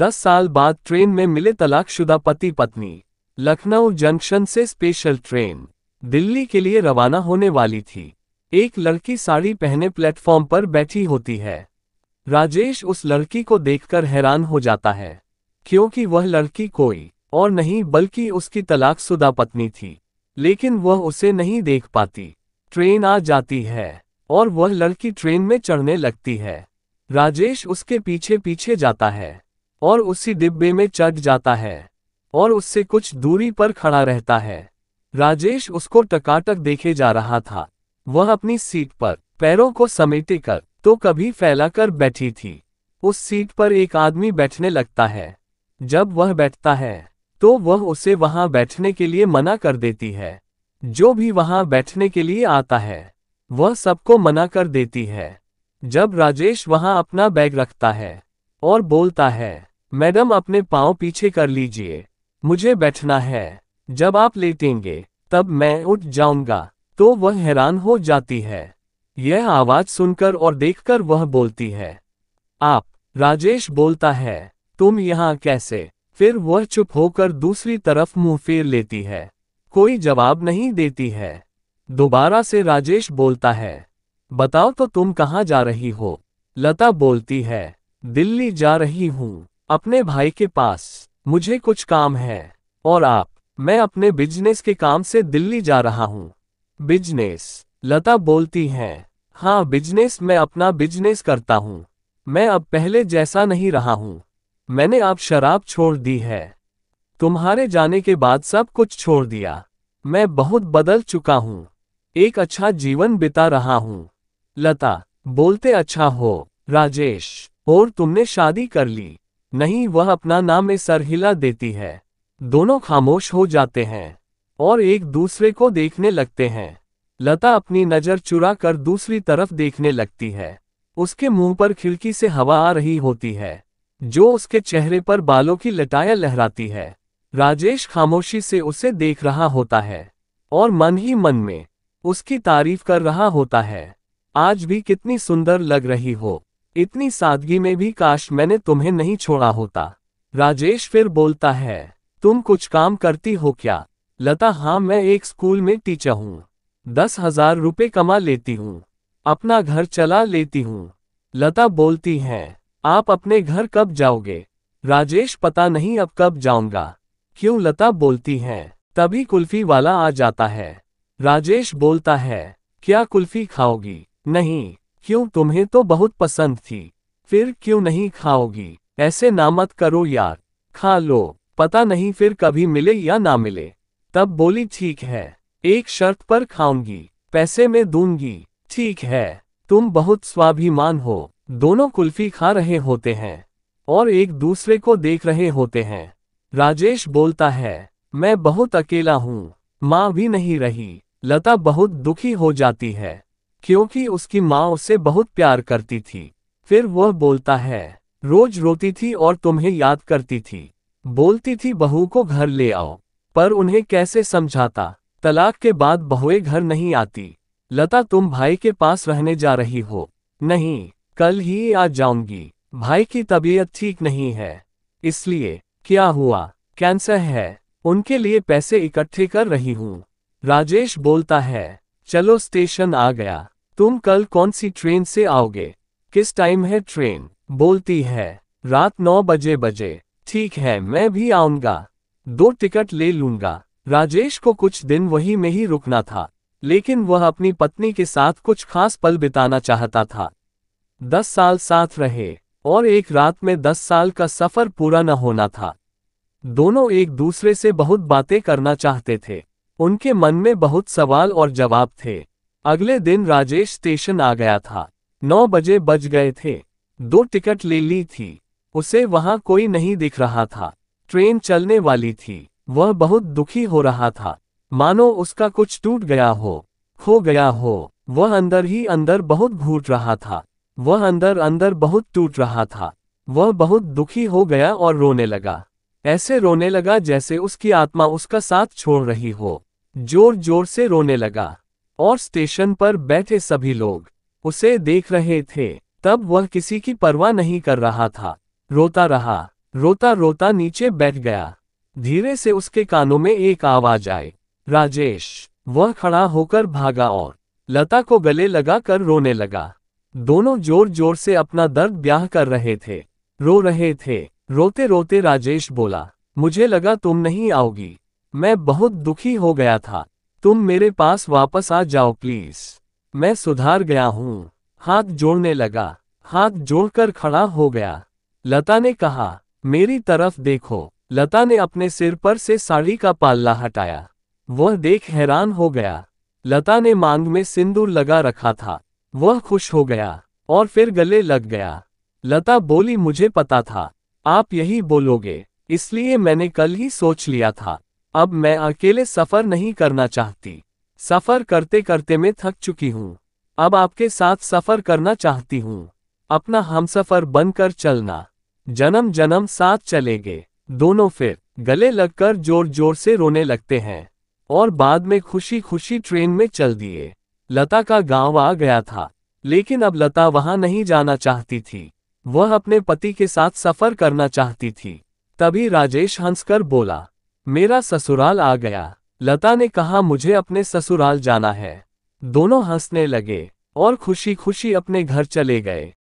10 साल बाद ट्रेन में मिले तलाकशुदा पति पत्नी। लखनऊ जंक्शन से स्पेशल ट्रेन दिल्ली के लिए रवाना होने वाली थी। एक लड़की साड़ी पहने प्लेटफॉर्म पर बैठी होती है। राजेश उस लड़की को देखकर हैरान हो जाता है, क्योंकि वह लड़की कोई और नहीं बल्कि उसकी तलाकशुदा पत्नी थी, लेकिन वह उसे नहीं देख पाती। ट्रेन आ जाती है और वह लड़की ट्रेन में चढ़ने लगती है। राजेश उसके पीछे पीछे जाता है और उसी डिब्बे में चढ़ जाता है और उससे कुछ दूरी पर खड़ा रहता है। राजेश उसको टकाटक देखे जा रहा था। वह अपनी सीट पर पैरों को समेटे कर तो कभी फैलाकर बैठी थी। उस सीट पर एक आदमी बैठने लगता है। जब वह बैठता है तो वह उसे वहां बैठने के लिए मना कर देती है। जो भी वहां बैठने के लिए आता है वह सबको मना कर देती है। जब राजेश वहां अपना बैग रखता है और बोलता है, मैडम अपने पाँव पीछे कर लीजिए, मुझे बैठना है, जब आप लेटेंगे तब मैं उठ जाऊंगा, तो वह हैरान हो जाती है। यह आवाज सुनकर और देखकर वह बोलती है, आप। राजेश बोलता है, तुम यहाँ कैसे? फिर वह चुप होकर दूसरी तरफ मुंह फेर लेती है, कोई जवाब नहीं देती है। दोबारा से राजेश बोलता है, बताओ तो तुम कहाँ जा रही हो? लता बोलती है, दिल्ली जा रही हूँ, अपने भाई के पास, मुझे कुछ काम है। और आप? मैं अपने बिजनेस के काम से दिल्ली जा रहा हूँ। बिजनेस? लता बोलती है, हाँ बिजनेस, मैं अपना बिजनेस करता हूँ। मैं अब पहले जैसा नहीं रहा हूँ। मैंने अब शराब छोड़ दी है। तुम्हारे जाने के बाद सब कुछ छोड़ दिया। मैं बहुत बदल चुका हूँ। एक अच्छा जीवन बिता रहा हूँ। लता बोलते, अच्छा हो राजेश, और तुमने शादी कर ली? नहीं, वह अपना नाम में सर हिला देती है। दोनों खामोश हो जाते हैं और एक दूसरे को देखने लगते हैं। लता अपनी नजर चुरा कर दूसरी तरफ देखने लगती है। उसके मुंह पर खिड़की से हवा आ रही होती है, जो उसके चेहरे पर बालों की लटाया लहराती है। राजेश खामोशी से उसे देख रहा होता है और मन ही मन में उसकी तारीफ कर रहा होता है। आज भी कितनी सुंदर लग रही हो, इतनी सादगी में भी काश मैंने तुम्हें नहीं छोड़ा होता। राजेश फिर बोलता है, तुम कुछ काम करती हो क्या? लता, हाँ मैं एक स्कूल में टीचर हूँ। 10,000 रुपये कमा लेती हूँ, अपना घर चला लेती हूँ। लता बोलती है, आप अपने घर कब जाओगे? राजेश, पता नहीं अब कब जाऊंगा। क्यों? लता बोलती है, तभी कुल्फी वाला आ जाता है। राजेश बोलता है, क्या कुल्फी खाओगी? नहीं। क्यों? तुम्हें तो बहुत पसंद थी। फिर क्यों नहीं खाओगी? ऐसे ना मत करो यार, खा लो, पता नहीं फिर कभी मिले या ना मिले। तब बोली, ठीक है, एक शर्त पर खाऊंगी, पैसे में दूंगी। ठीक है, तुम बहुत स्वाभिमान हो। दोनों कुल्फी खा रहे होते हैं और एक दूसरे को देख रहे होते हैं। राजेश बोलता है, मैं बहुत अकेला हूँ, माँ भी नहीं रही। लता बहुत दुखी हो जाती है, क्योंकि उसकी माँ उसे बहुत प्यार करती थी। फिर वह बोलता है, रोज रोती थी और तुम्हें याद करती थी। बोलती थी बहू को घर ले आओ, पर उन्हें कैसे समझाता? तलाक के बाद बहुएं घर नहीं आती। लता, तुम भाई के पास रहने जा रही हो? नहीं, कल ही आ जाऊंगी। भाई की तबीयत ठीक नहीं है, इसलिए। क्या हुआ? कैंसर है, उनके लिए पैसे इकट्ठे कर रही हूँ। राजेश बोलता है, चलो स्टेशन आ गया। तुम कल कौन सी ट्रेन से आओगे? किस टाइम है ट्रेन? बोलती है, रात 9 बजे। ठीक है, मैं भी आऊंगा, 2 टिकट ले लूंगा। राजेश को कुछ दिन वहीं में ही रुकना था, लेकिन वह अपनी पत्नी के साथ कुछ खास पल बिताना चाहता था। 10 साल साथ रहे और एक रात में 10 साल का सफर पूरा न होना था। दोनों एक दूसरे से बहुत बातें करना चाहते थे। उनके मन में बहुत सवाल और जवाब थे। अगले दिन राजेश स्टेशन आ गया था। 9 बज गए थे। 2 टिकट ले ली थी। उसे वहां कोई नहीं दिख रहा था। ट्रेन चलने वाली थी। वह बहुत दुखी हो रहा था, मानो उसका कुछ टूट गया हो, खो गया हो। वह अंदर ही अंदर बहुत घूट रहा था। वह अंदर अंदर बहुत टूट रहा था। वह बहुत दुखी हो गया और रोने लगा। ऐसे रोने लगा जैसे उसकी आत्मा उसका साथ छोड़ रही हो। जोर जोर से रोने लगा और स्टेशन पर बैठे सभी लोग उसे देख रहे थे। तब वह किसी की परवाह नहीं कर रहा था, रोता रहा। रोता रोता नीचे बैठ गया। धीरे से उसके कानों में एक आवाज आई, राजेश। वह खड़ा होकर भागा और लता को गले लगा कर रोने लगा। दोनों जोर जोर से अपना दर्द ब्याह कर रहे थे, रो रहे थे। रोते रोते राजेश बोला, मुझे लगा तुम नहीं आओगी। मैं बहुत दुखी हो गया था। तुम मेरे पास वापस आ जाओ प्लीज। मैं सुधार गया हूँ। हाथ जोड़ने लगा। हाथ जोड़कर खड़ा हो गया। लता ने कहा, मेरी तरफ देखो। लता ने अपने सिर पर से साड़ी का पाल्ला हटाया। वह देख हैरान हो गया। लता ने मांग में सिंदूर लगा रखा था। वह खुश हो गया और फिर गले लग गया। लता बोली, मुझे पता था आप यही बोलोगे, इसलिए मैंने कल ही सोच लिया था। अब मैं अकेले सफर नहीं करना चाहती। सफर करते करते मैं थक चुकी हूँ। अब आपके साथ सफर करना चाहती हूँ। अपना हमसफर बनकर चलना। जन्म जन्म साथ चलेंगे। दोनों फिर गले लगकर जोर जोर से रोने लगते हैं और बाद में खुशी खुशी ट्रेन में चल दिए। लता का गांव आ गया था, लेकिन अब लता वहां नहीं जाना चाहती थी। वह अपने पति के साथ सफर करना चाहती थी। तभी राजेश हंसकर बोला, मेरा ससुराल आ गया। लता ने कहा, मुझे अपने ससुराल जाना है। दोनों हंसने लगे और खुशी खुशी अपने घर चले गए।